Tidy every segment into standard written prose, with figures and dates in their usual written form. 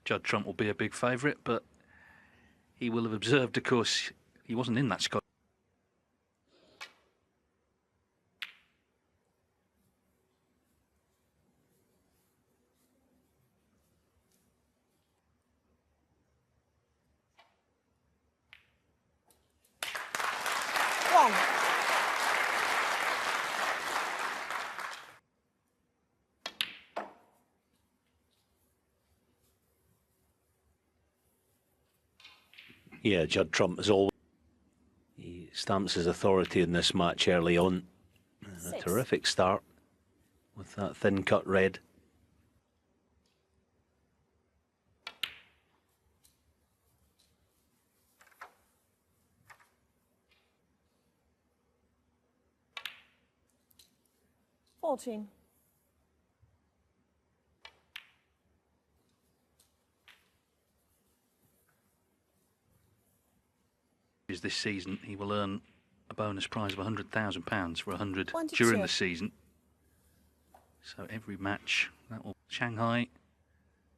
Judd Trump will be a big favourite, but he will have observed, of course, he wasn't in that Scottish. Wrong. Yeah, Judd Trump is always. He stamps his authority in this match early on. And a terrific start with that thin cut red. This season, he will earn a bonus prize of £100,000 for 100 22. during the season. So every match, that will Shanghai,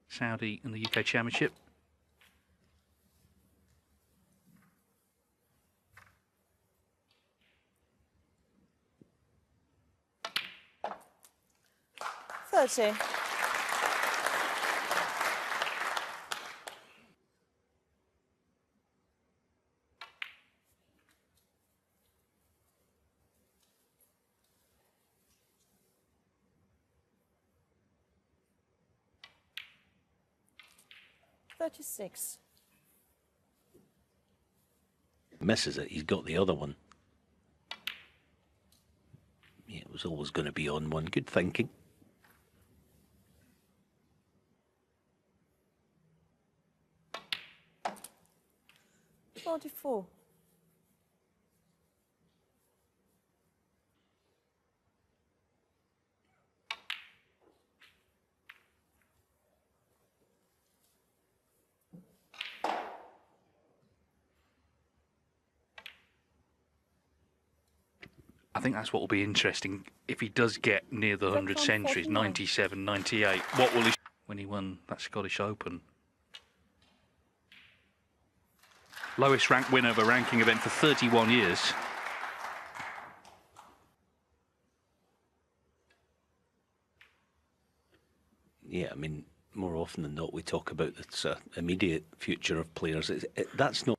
Saudi and the UK Championship. $30. $36. Misses it, he's got the other one. Yeah, it was always going to be on one. Good thinking. $44. I think that's what will be interesting if he does get near the 100 centuries, 97, 98. What will he when he won that Scottish Open? Lowest ranked winner of a ranking event for 31 years. Yeah, I mean, more often than not, we talk about the immediate future of players. That's not.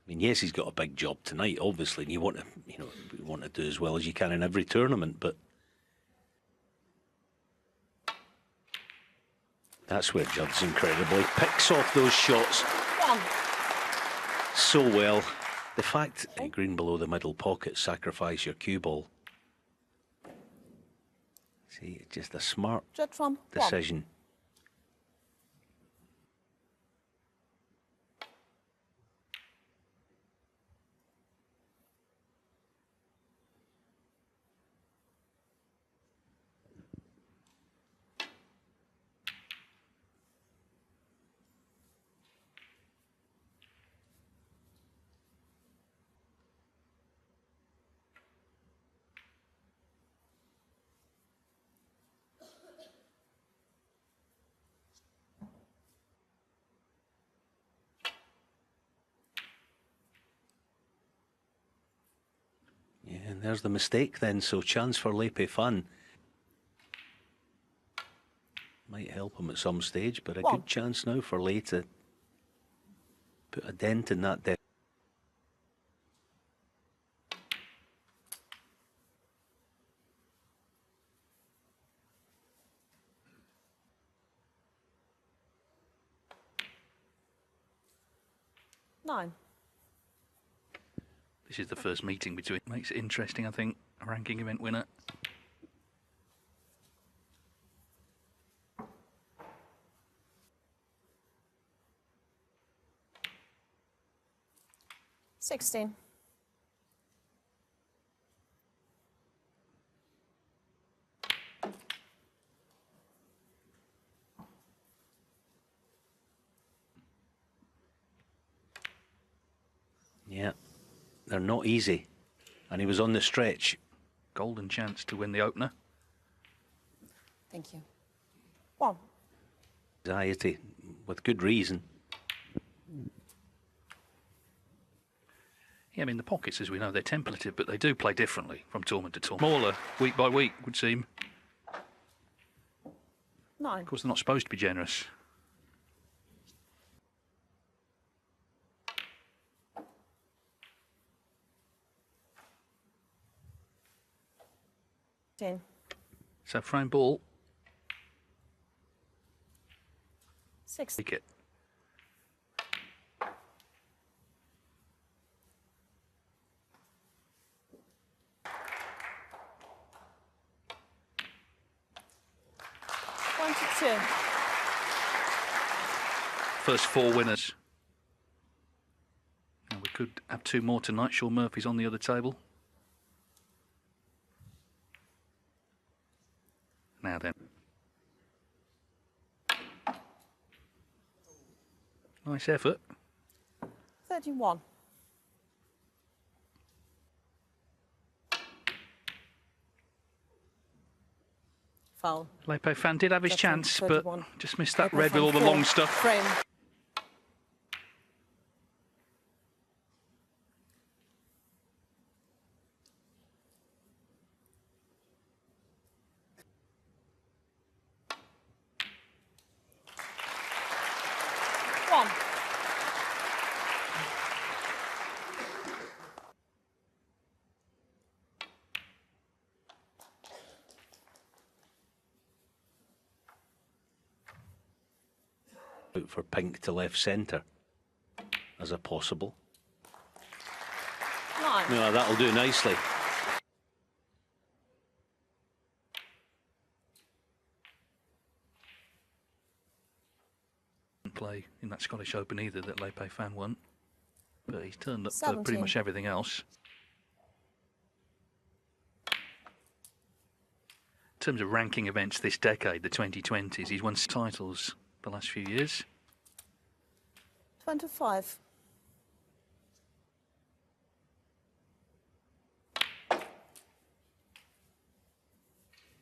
I mean, yes, he's got a big job tonight, obviously, and you want to do as well as you can in every tournament, but that's where Judd's incredible. He picks off those shots so well. The fact green below the middle pocket, sacrifice your cue ball. See, just a smart decision. Yeah, and there's the mistake then, so chance for Lei Peifan. Might help him at some stage, but a good chance now for Lei to put a dent in that debt. $9. This is the first meeting between. Makes it interesting, I think. A ranking event winner. $16. Yeah, they're not easy. And he was on the stretch. Golden chance to win the opener. Thank you. 1. Anxiety, with good reason. Yeah, I mean, the pockets, as we know, they're templated, but they do play differently from tournament to tournament. Smaller, week by week, would seem. 9. Of course, they're not supposed to be generous. So frame ball. 6. Take it. First 4 winners. And we could have 2 more tonight. Sean Murphy's on the other table. Now then. Nice effort. 31. Foul. Lei Peifan did have his chance, but 31. just missed that Lei red with Peifan all the 4. long stuff. Frame. One. Out for pink to left centre as a possible. 9. Yeah, that'll do nicely. Play in that Scottish Open either that Lei Peifan won, but he's turned up for 17. pretty much everything else. In terms of ranking events this decade, the 2020s, he's won titles the last few years. 25.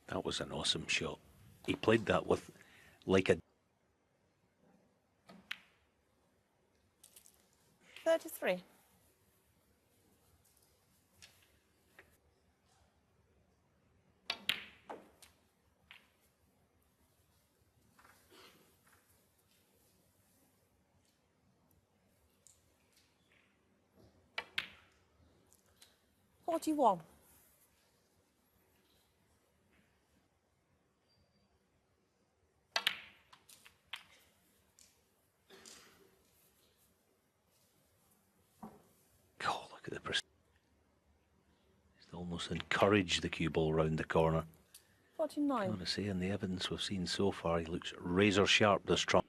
That was an awesome shot. He played that with like a 33. Forty-one. oh, look at the he's almost encouraged the cue ball round the corner. 49. I want to say, in the evidence we've seen so far, he looks razor sharp this trump.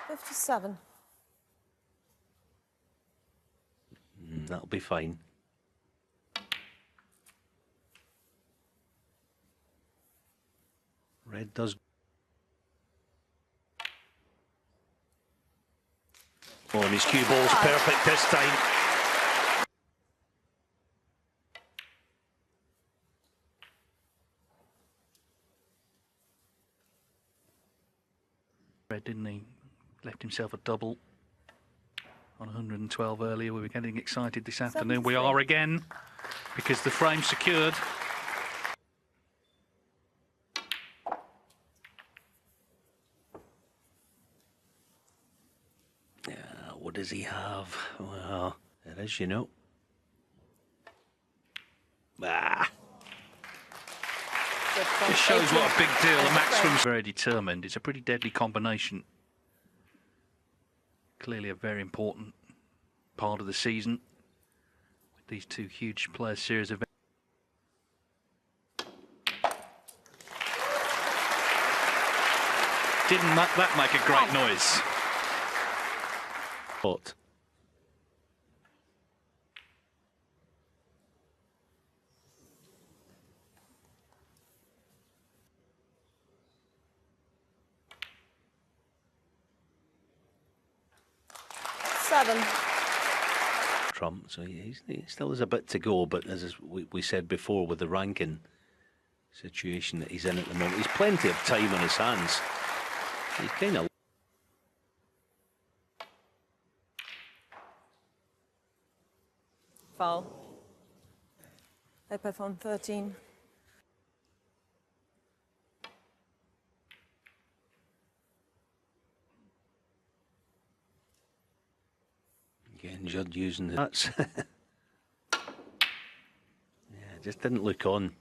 Fifty-seven. That'll be fine. Red does. Oh, and his cue ball's perfect this time. Red, didn't he? Left himself a double on 112 earlier. We were getting excited this afternoon. We 73. are again, because the frame's secured. What does he have? Well, it is, you know. It shows what a big deal the Maximum's very determined. It's a pretty deadly combination. Clearly a very important part of the season with these 2 huge Players Series events. Didn't that make a great noise? But 7. Trump, so he still has a bit to go, but as we said before, with the ranking situation that he's in at the moment, he's plenty of time on his hands. He's kind of... Foul. Lei Peifan 13. Again, Judd using the... That's... yeah, just didn't look on.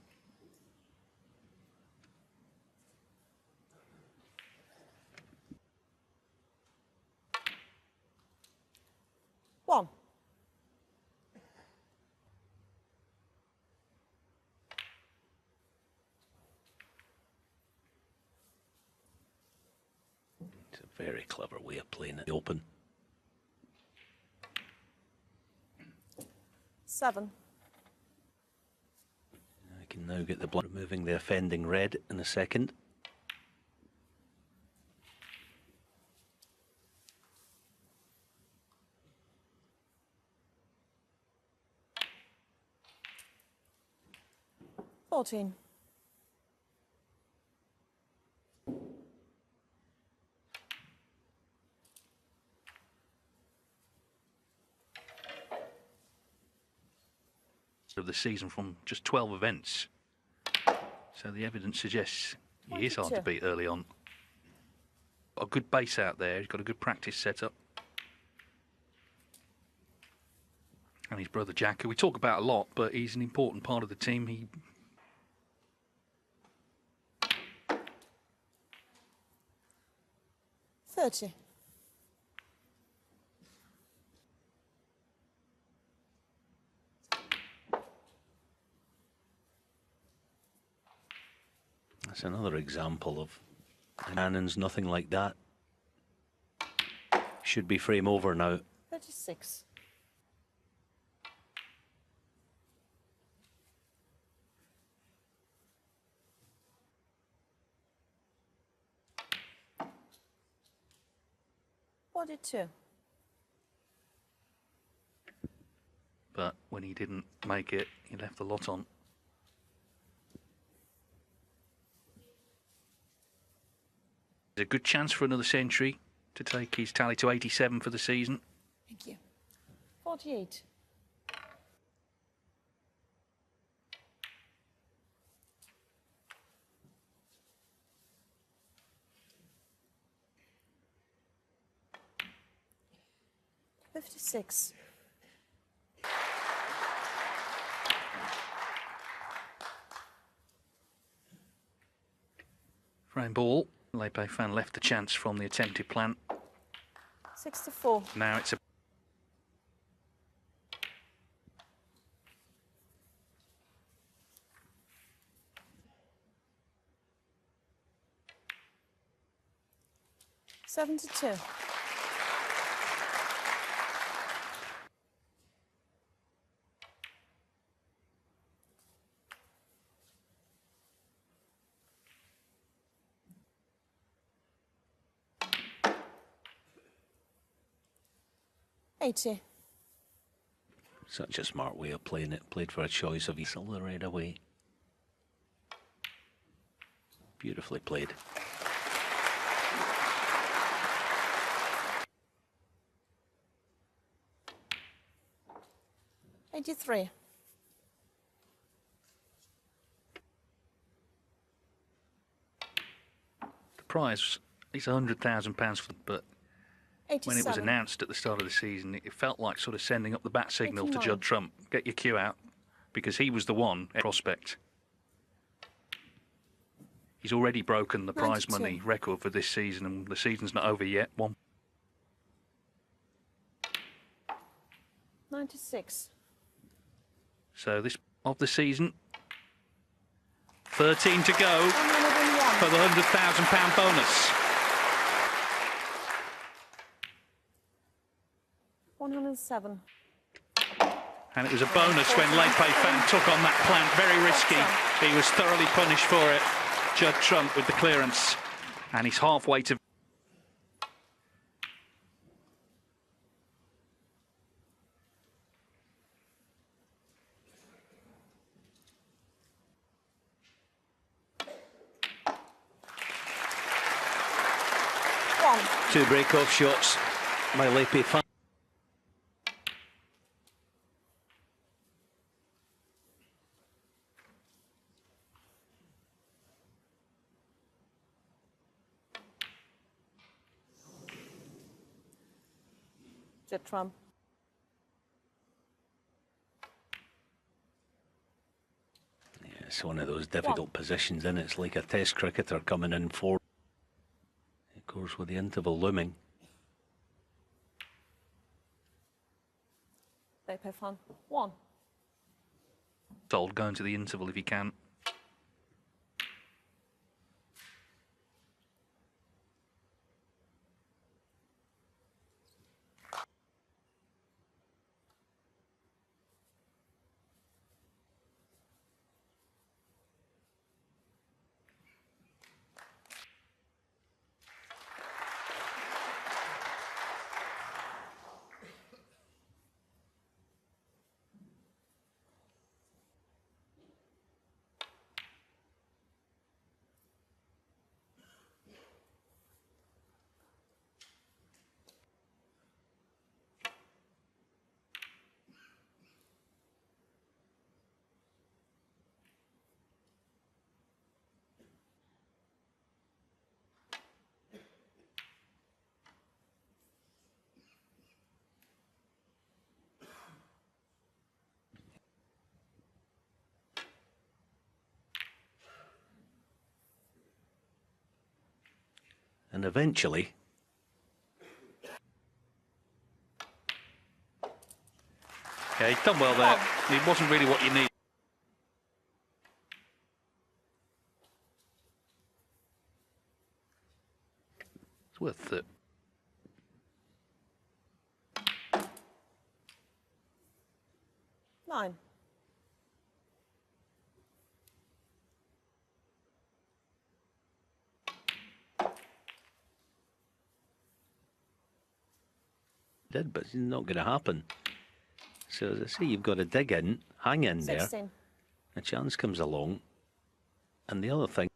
One. It's a very clever way of playing it open. 7. I can now get the block, removing the offending red in a second. $14. Of the season from just 12 events. So the evidence suggests he is hard to beat early on. Got a good base out there, he's got a good practice setup. And his brother Jack, who we talk about a lot, but he's an important part of the team. He... $30. That's another example of Annan's nothing like that. Should be frame over now. 36. $42. But when he didn't make it, he left a lot on. There's a good chance for another century to take his tally to 87 for the season. Thank you. 48. $56. Frame ball. Lei Peifan left the chance from the attempted plant. 64. Now it's a... $72. $80. Such a smart way of playing it. Played for a choice of all the red away. Beautifully played. $83. The prize is £100,000 for, but 87. when it was announced at the start of the season, it felt like sort of sending up the bat signal 89. to Judd Trump. Get your cue out, because he was the one prospect. He's already broken the prize 92. money record for this season, and the season's not over yet. 96. So this of the season, 13 to go 101. for the £100,000 bonus. 107. And it was a bonus when Lei Peifan took on that plant. Very risky. He was thoroughly punished for it. Judd Trump with the clearance. And he's halfway to... Two break-off shots by Lei Peifan. Judd Trump. Yeah, it's one of those difficult positions, and it's like a test cricketer coming in for. Of course, with the interval looming. Lei Peifan. 1. Told going to the interval if you can. And eventually, Yeah, he's done well there. It wasn't really what you need. It's worth it. Nine. did, but it's not going to happen. So as I say, you've got to dig in, hang in 16. there. A chance comes along, and the other thing.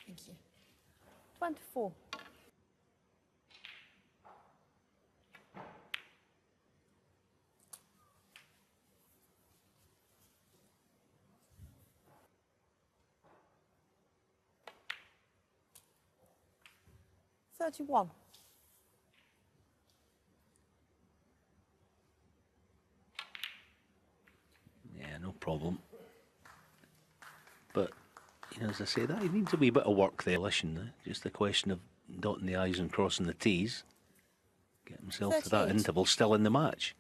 Thank you. 24. $31. Yeah, no problem. But, you know, as I say, that he needs a wee bit of work there. Listen, just a question of dotting the I's and crossing the T's. Get himself to that 38. interval, still in the match.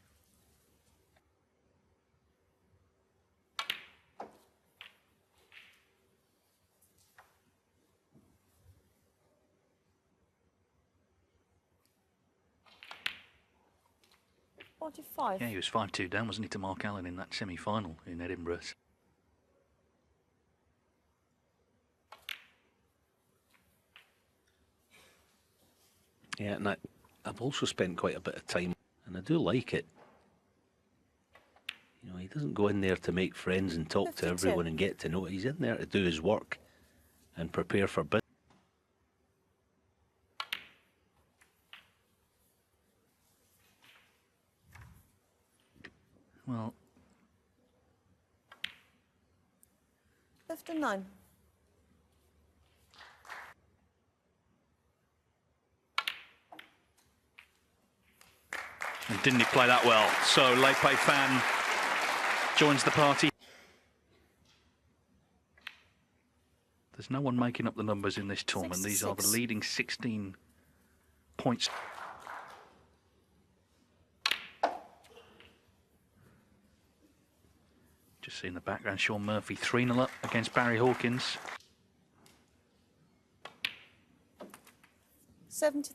$45. Yeah, he was 5-2 down, wasn't he, to Mark Allen in that semi-final in Edinburgh. Yeah, and I've also spent quite a bit of time, and I do like it. You know, he doesn't go in there to make friends and talk 52. to everyone and get to know it. He's in there to do his work and prepare for business. Well, 59. and didn't he play that well? So Lei Peifan joins the party. There's no one making up the numbers in this tournament. These are the 66. leading 16 points. Just see in the background, Sean Murphy 3-0 up against Barry Hawkins. 70.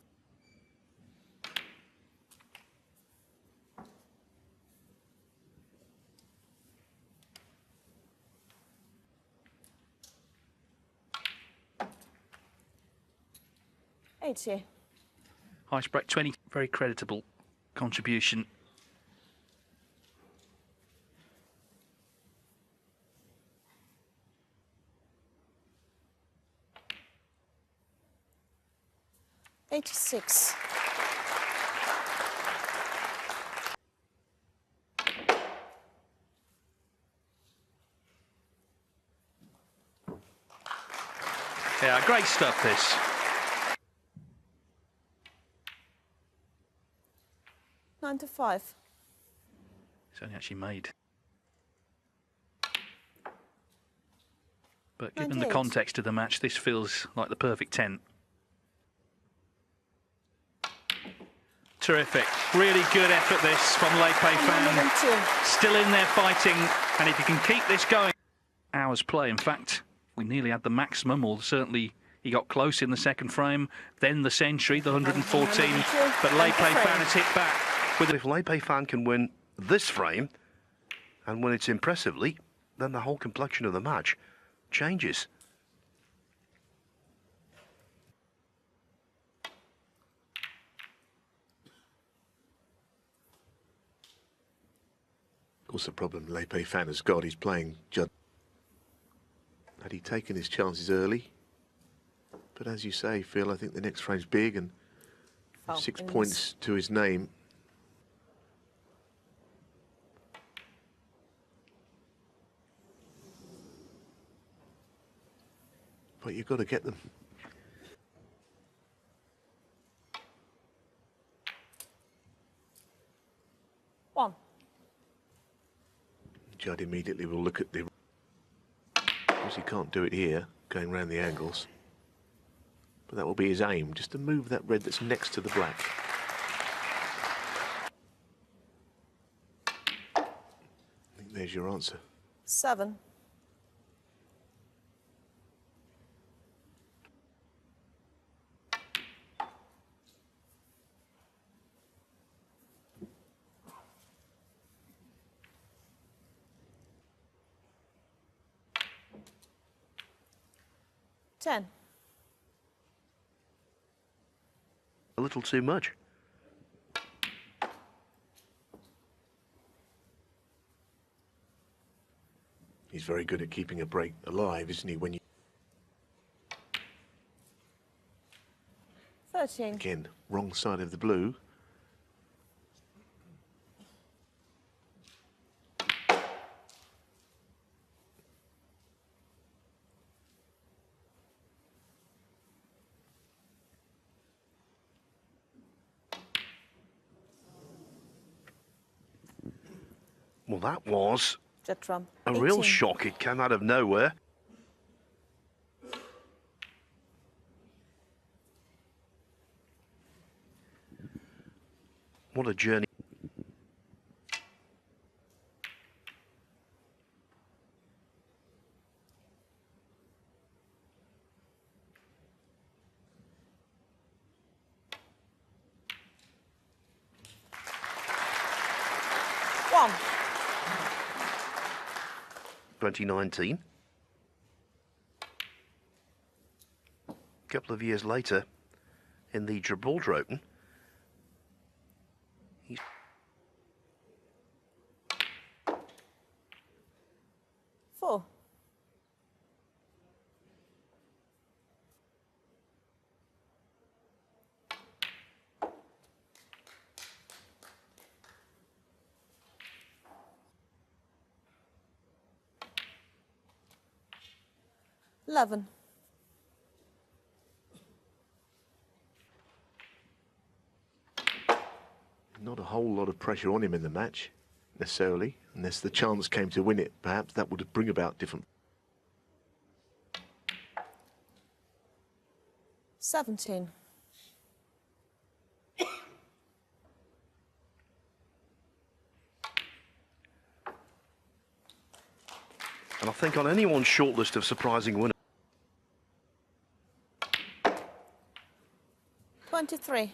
$80. High spread 20, very creditable contribution. $86. Yeah, great stuff, this. $95. It's only actually made. But given the 98. context of the match, this feels like the perfect 10. Terrific. Really good effort, this, from Lei Peifan. 102. Still in there fighting, and if you can keep this going. Hours play, in fact, we nearly had the maximum, or certainly he got close in the second frame. Then the century, the 114. But Lei Peifan has hit back. If Lei Peifan can win this frame, and win it impressively, then the whole complexion of the match changes. Of course, the problem Lei Peifan has got, he's playing Judd. Had he taken his chances early? But as you say, Phil, I think the next frame's big, and 6 points to his name. But you've got to get them. One. Judd immediately will look at the... Because he can't do it here, going round the angles. But that will be his aim, just to move that red that's next to the black. I think there's your answer. 7. $10. A little too much. He's very good at keeping a break alive, isn't he? When you... 13. Again, wrong side of the blue. Well, that was Jet trump. a real 18. shock. It came out of nowhere. What a journey. One. 2019. A couple of years later, in the Gibraltar Open, he's 4. $11. Not a whole lot of pressure on him in the match, necessarily, unless the chance came to win it. Perhaps that would bring about different... 17. and I think on anyone's shortlist of surprising winners, 23.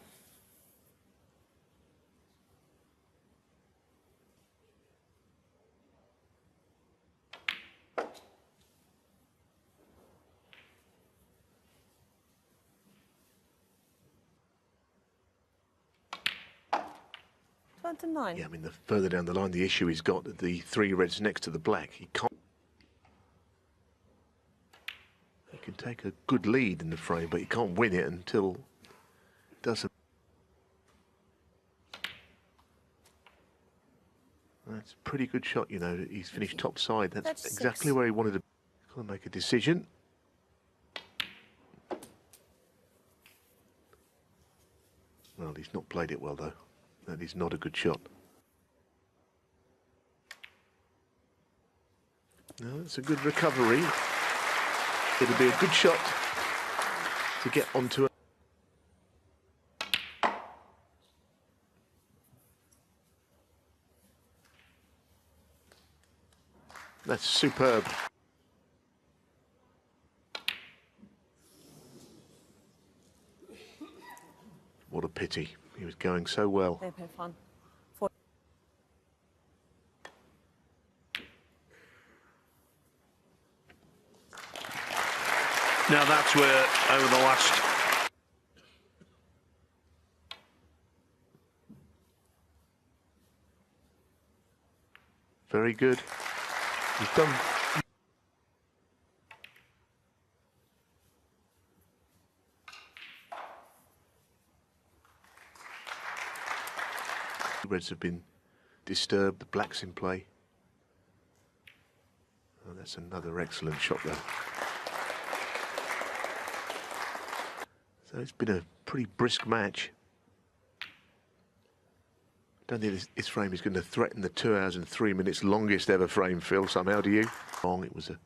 Down to 9. Yeah, I mean, the further down the line, the issue he's got the 3 reds next to the black. He can't. He can take a good lead in the frame, but he can't win it until it doesn't. That's a pretty good shot, you know. He's finished top side. That's 36. exactly where he wanted to. Got to make a decision. Well, he's not played it well, though. That is not a good shot. No, it's a good recovery. It'll be a good shot to get onto it. That's superb. What a pity. He was going so well. Lei Peifan. 4. Now that's where, over the last... Very good. He's done. The reds have been disturbed, the black's in play. Oh, that's another excellent shot there. So it's been a pretty brisk match. Don't think this frame is going to threaten the 2 hours and 3 minutes longest ever frame, Phil, somehow, do you? Long, it was a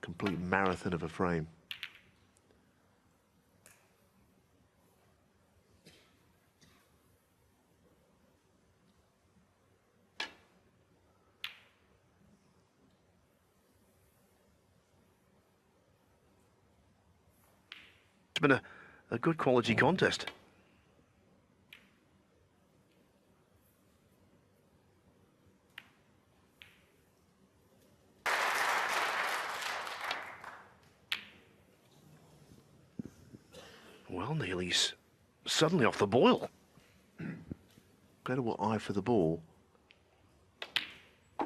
complete marathon of a frame. It's been a good quality contest. Well, Neil, he's suddenly off the boil. Incredible eye for the ball.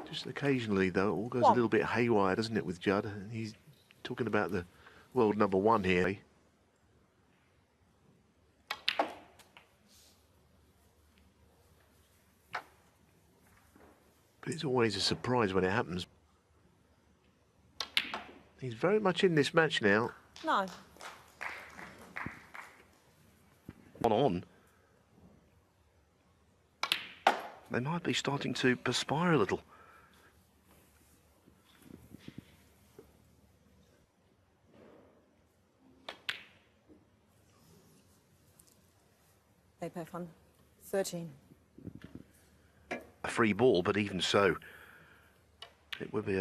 Just occasionally, though, it all goes a little bit haywire, doesn't it, with Judd? And he's talking about the world #1 here. But it's always a surprise when it happens. He's very much in this match now. 9. On. They might be starting to perspire a little. Lei Peifan. 13. A free ball, but even so, it would be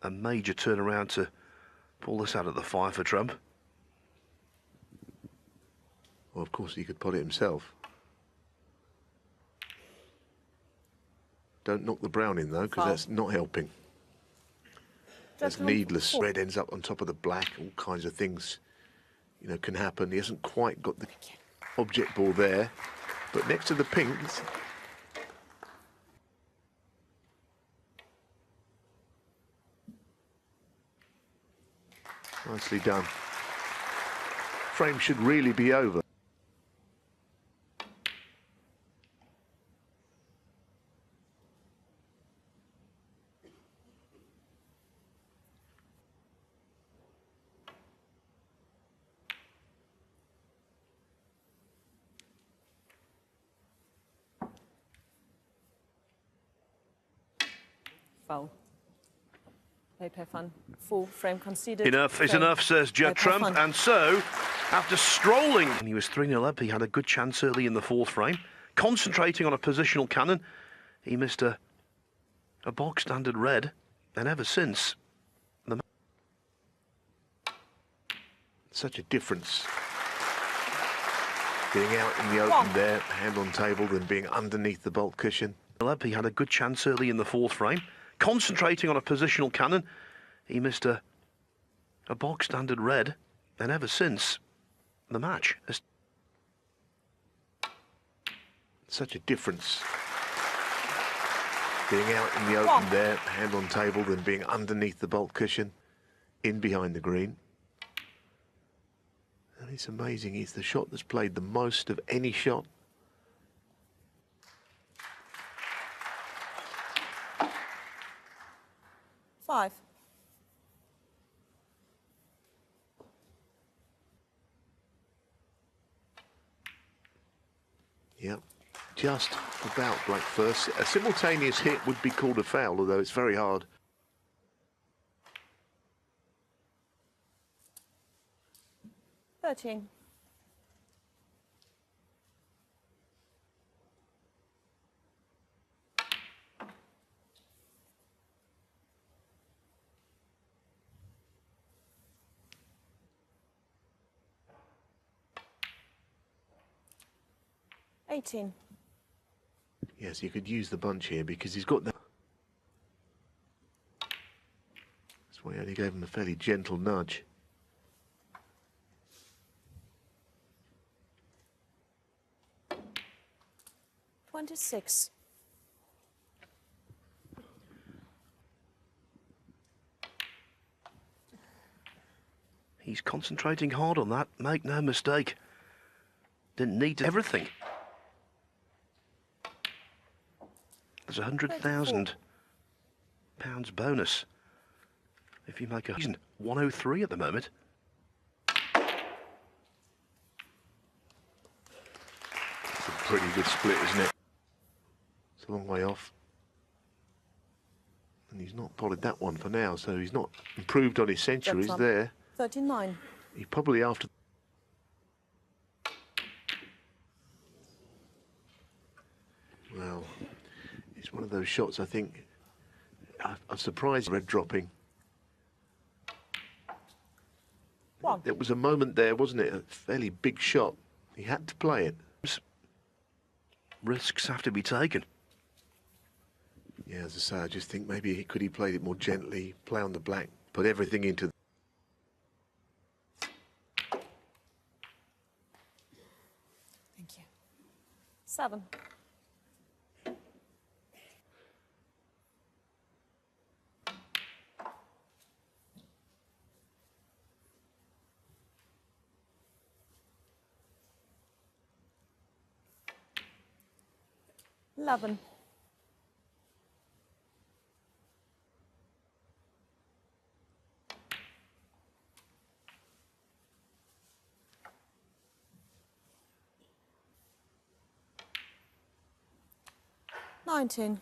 a major turnaround to pull this out of the fire for Trump. Well, of course, he could pot it himself. Don't knock the brown in, though, because that's not helping. That's needless. Red ends up on top of the black. All kinds of things, you know, can happen. He hasn't quite got the object ball there. But next to the pinks... Nicely done. Frame should really be over. Foul. Lei Peifan. 4. Frame conceded. Enough is Frame. enough, says Judd Lei Trump. Peifan. And so, after strolling, and he was 3-0 up, he had a good chance early in the 4th frame. Concentrating on a positional cannon, he missed a bog standard red, and ever since, Such a difference. Being out in the open there, hand on table, than being underneath the bolt cushion. he had a good chance early in the 4th frame. Concentrating on a positional cannon, he missed a bog standard red, and ever since, the match has... Such a difference. Being out in the open there, hand on table, then being underneath the bolt cushion, in behind the green. And it's amazing, it's the shot that's played the most of any shot. Five. Yep, just about black first. A simultaneous hit would be called a foul, although it's very hard. 13. Yes, you could use the bunch here because he's got that. That's why I only gave him a fairly gentle nudge. $26. He's concentrating hard on that, make no mistake. Didn't need everything. There's £100,000 bonus if you make a 103 at the moment. It's a pretty good split, isn't it? It's a long way off. And he's not potted that one for now, so he's not improved on his centuries there. 39. He probably after. Well, it's one of those shots, I think. I'm surprised red dropping. One. There was a moment there, wasn't it? A fairly big shot. He had to play it. Risks have to be taken. Yeah, as I say, I just think maybe could he played it more gently, play on the black, put everything into. Thank you. 7. $11. $19.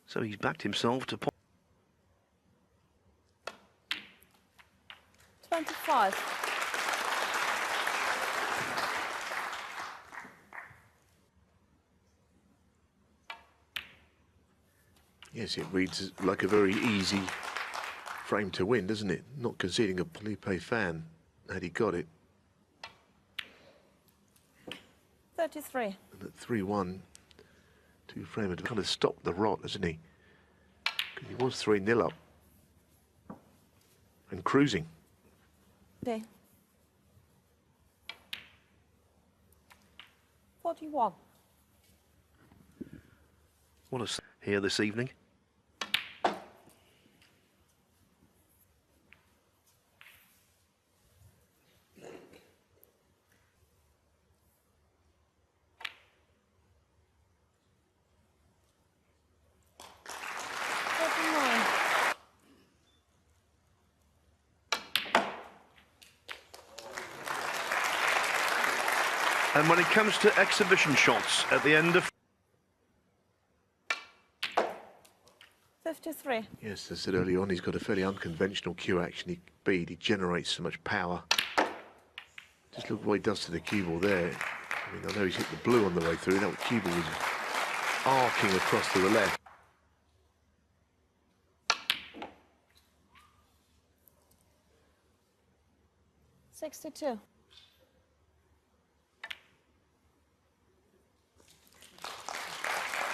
So he's backed himself to 25. Yes, it reads like a very easy frame to win, doesn't it? Not conceding a Lei Peifan had he got it. 33. And at 3-1, two frame had kind of stopped the rot, hasn't he? Because he was 3-0 up and cruising. Okay. 41. what a here this evening. And when it comes to exhibition shots at the end of 53. Yes, as I said earlier on, he's got a fairly unconventional cue action bead. He generates so much power. Just look what he does to the cue ball there. I mean, I know he's hit the blue on the way through. That cue ball was arcing across to the left. $62.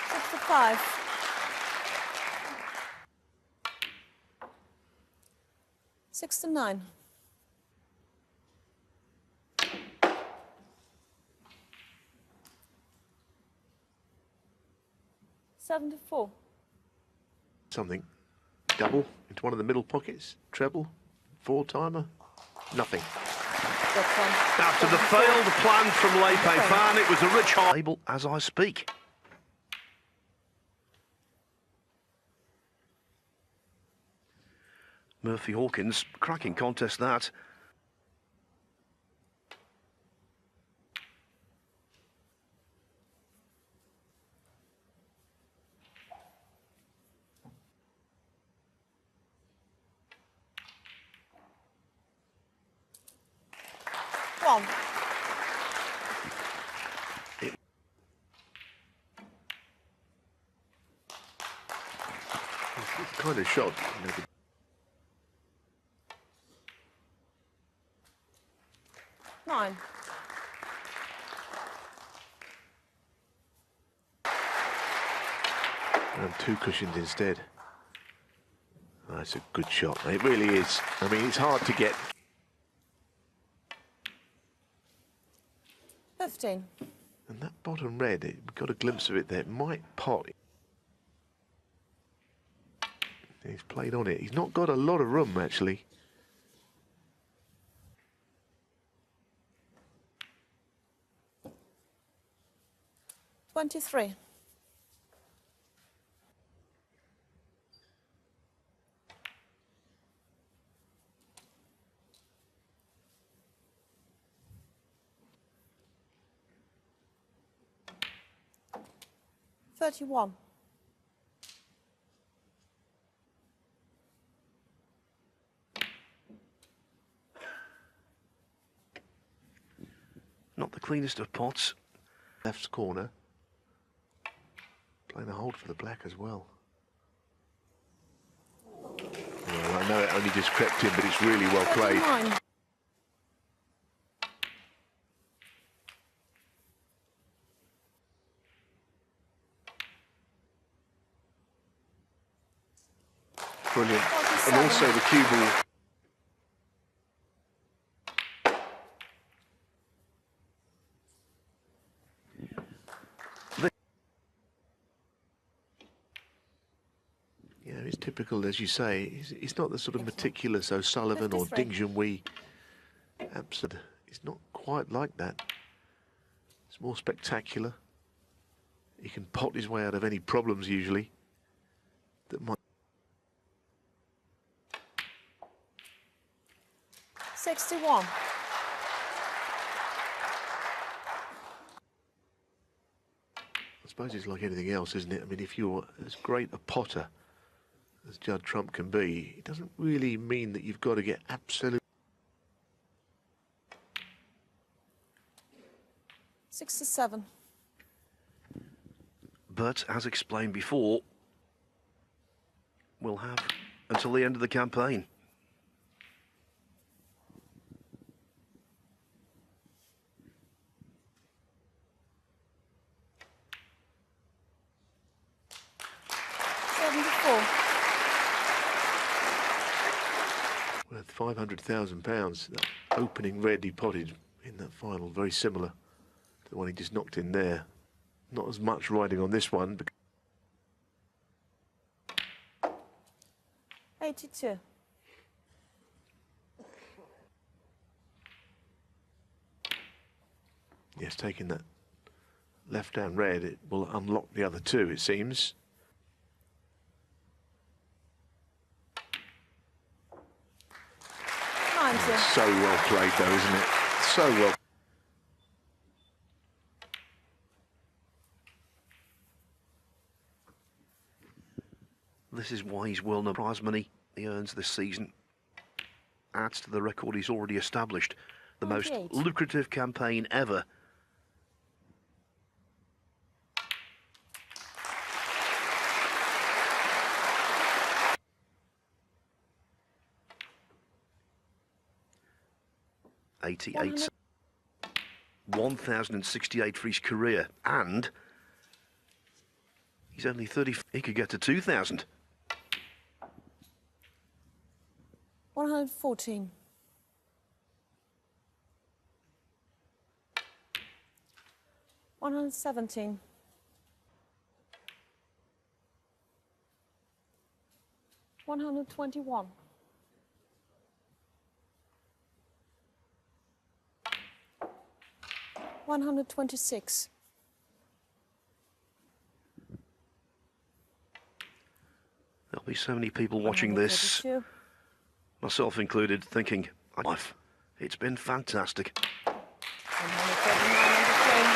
65. 6-9. 7-4. Something. Double into one of the middle pockets. Treble. Four-timer. Nothing. That's one. After the failed plan from Lei Peifan, it was a rich table as I speak. Murphy Hawkins, cracking contest that. One. It's kind of shot. You know, 9. and two cushions instead. That's a good shot. It really is. I mean, it's hard to get. 15. And that bottom red, we got a glimpse of it there. It might pot. He's played on it. He's not got a lot of room, actually. $23. $31. Not the cleanest of pots. Left corner. Playing a hold for the black as well. Well, I know it only just crept in, but it's really well played. 39. Brilliant. 47. And also the cue ball. Yeah, it's typical, as you say. He's not the sort of meticulous O'Sullivan or 53. Ding Junhui. Absolutely. It's not quite like that. It's more spectacular. He can pot his way out of any problems usually. That might. 61. I suppose it's like anything else, isn't it? I mean, if you're as great a potter as Judd Trump can be, it doesn't really mean that you've got to get absolute. 67. But, as explained before, we'll have until the end of the campaign. Worth £500,000. That opening red he potted in that final, very similar to the one he just knocked in there. Not as much riding on this one. 82. Yes, taking that left-hand red, it will unlock the other two, it seems. So well played, though, isn't it? So well. This is why he's well known. Prize money he earns this season adds to the record he's already established. The most 98. lucrative campaign ever. $88. 1,068 for his career, and he's only 30. He could get to 2,000. 100. 114. 117. 121. 126. There'll be so many people watching this, 132. myself included, thinking, life, it's been fantastic. 139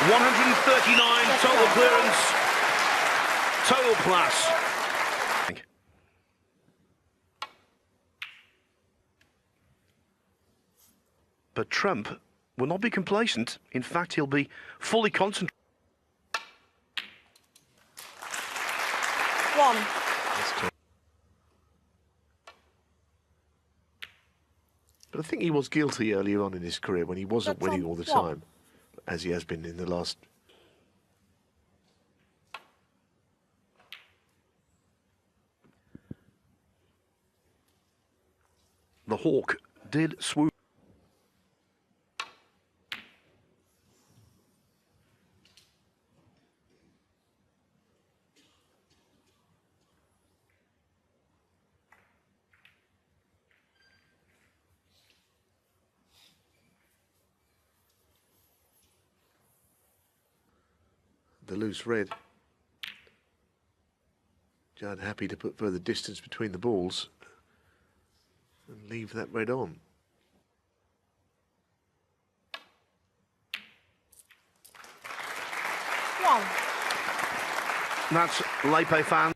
139 total clearance, total class. But Trump will not be complacent. In fact, he'll be fully concentrated. 1. But I think he was guilty earlier on in his career when he wasn't That's winning on all the one. time, as he has been in the last. The Hawk did swoop. The loose red. Judd happy to put further distance between the balls and leave that red on. One. That's Lei Peifan.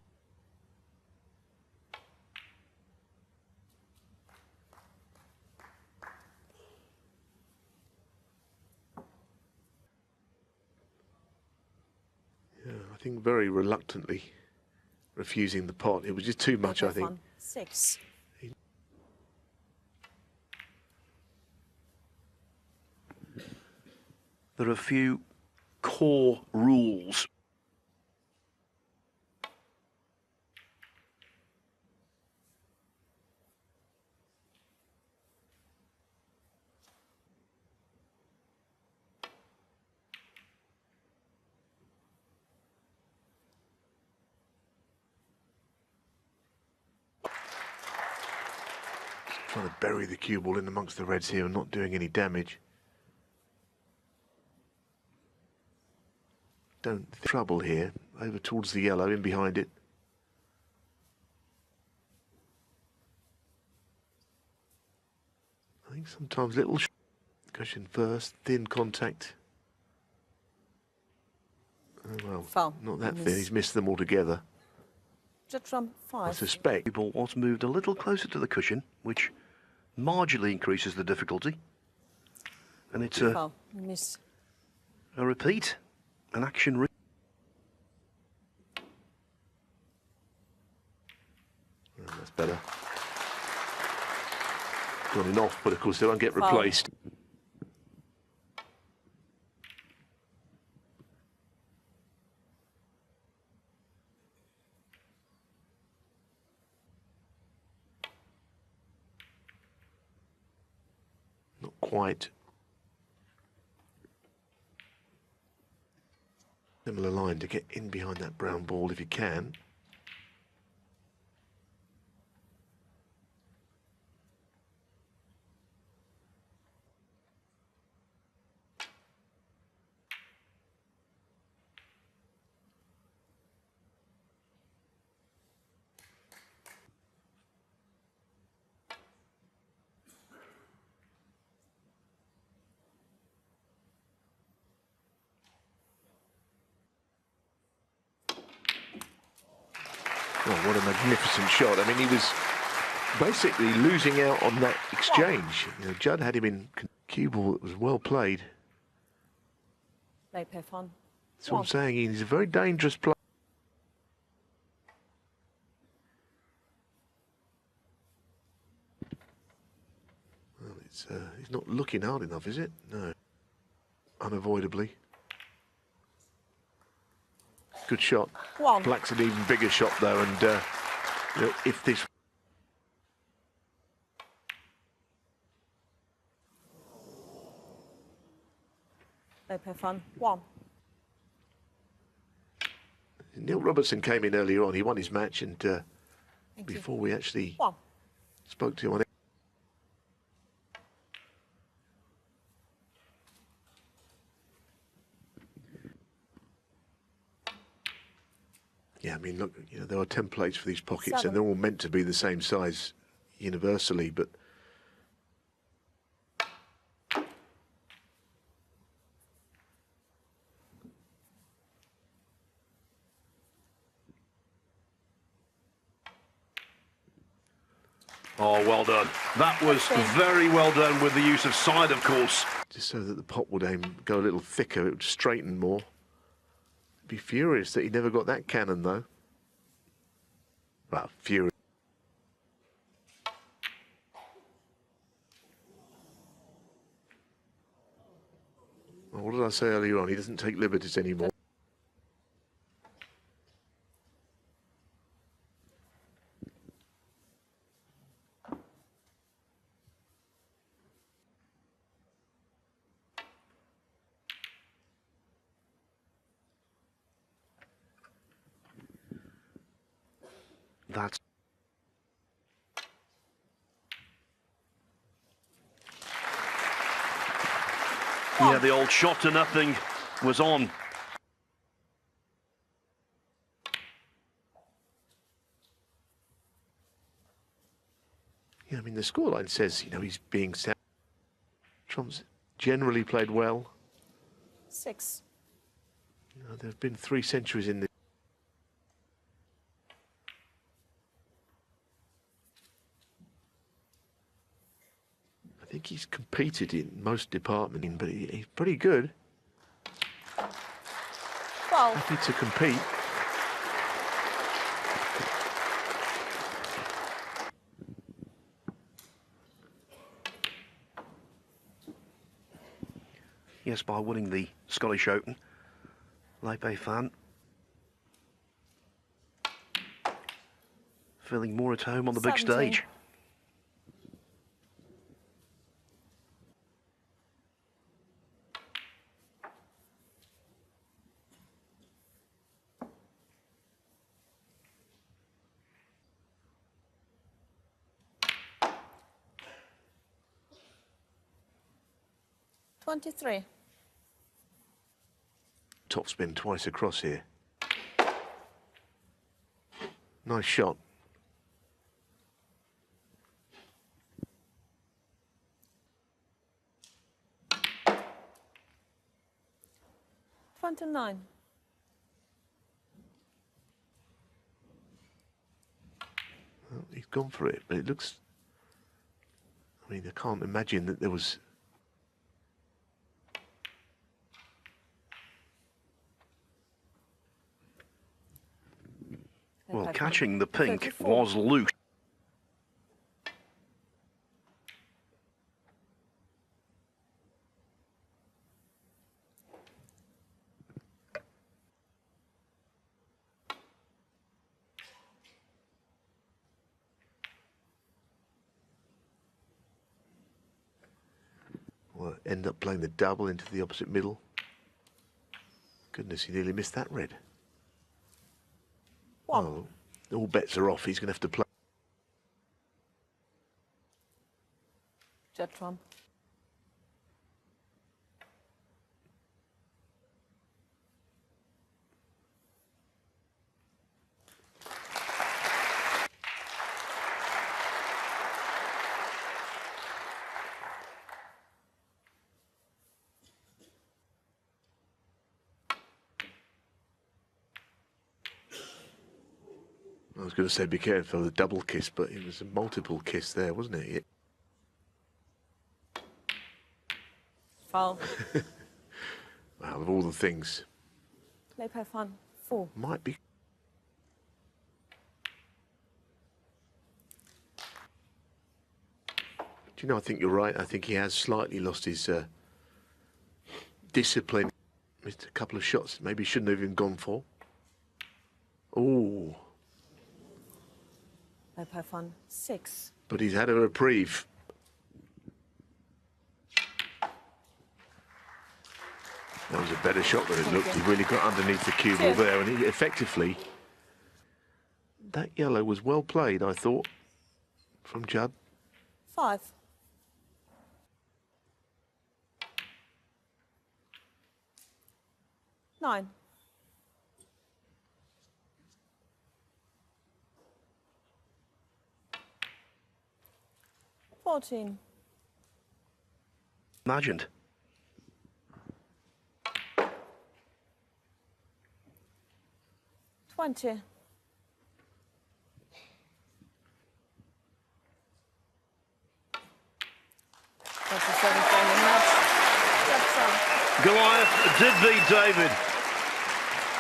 Yeah, I think very reluctantly refusing the pot. It was just too much, I think. 6. There are a few core rules. Trying to bury the cue ball in amongst the reds here and not doing any damage. Don't think trouble here. Over towards the yellow, in behind it. I think sometimes little cushion first, thin contact. Oh well, Foul. not that Miss. thin. He's missed them altogether. Judge Trump, I 5. suspect. The ball was moved a little closer to the cushion, which marginally increases the difficulty. And it's Foul. Miss. a repeat, an action. That's better. Gone enough, but of course they won't get Foul. replaced. Not quite. Similar line to get in behind that brown ball if you can. Oh, what a magnificent shot. I mean, he was basically losing out on that exchange. You know, Judd had him in cue ball that was well played. Lei Peifan. That's what I'm saying. He's a very dangerous player. Well, he's not looking hard enough, is it? No. Unavoidably. Good shot. 1. Black's an even bigger shot though, and you know, if this Lei Peifan, 1. Neil Robertson came in earlier on. He won his match, and Thank you. before we actually 1. spoke to him on it. Yeah, I mean, look, you know, there are templates for these pockets, 7. and they're all meant to be the same size universally, but Oh, well done. That was very well done with the use of side, of course. just so that the pot would go a little thicker, it would straighten more. I'd be furious that he never got that cannon, though. Well, furious. Well, what did I say earlier on? He doesn't take liberties anymore. That's yeah, the old shot to nothing was on. Yeah, I mean, the scoreline says, you know, he's being sound. Trump's generally played well. 6. You know, there have been 3 centuries in the. I think he's competed in most departments, but he's pretty good. 12. Happy to compete. Yes, by winning the Scottish Open, Lei Peifan feeling more at home on the big 17. stage. $23. Top spin twice across here. Nice shot. $29. Well, he's gone for it, but it looks. I mean, I can't imagine that there was. Well, catching the pink 34. was loose. Well, end up playing the double into the opposite middle. Goodness, he nearly missed that red. 1. Oh, all bets are off. He's going to have to play. Judd Trump. I was going to say be careful of the double kiss, but it was a multiple kiss there, wasn't it? Foul. Well, of all the things, Lei Peifan, 4. might be. Do you know, I think you're right. I think he has slightly lost his discipline. Missed a couple of shots maybe he shouldn't have even gone for. Oh, Lei Peifan, 6. but he's had a reprieve. That was a better shot than it looked. He really got underneath the cue ball there, and he effectively. That yellow was well played, I thought, from Judd. 5. Nine. Fourteen. Imagined. 20. That's the 7th game in the match. Goliath did beat David.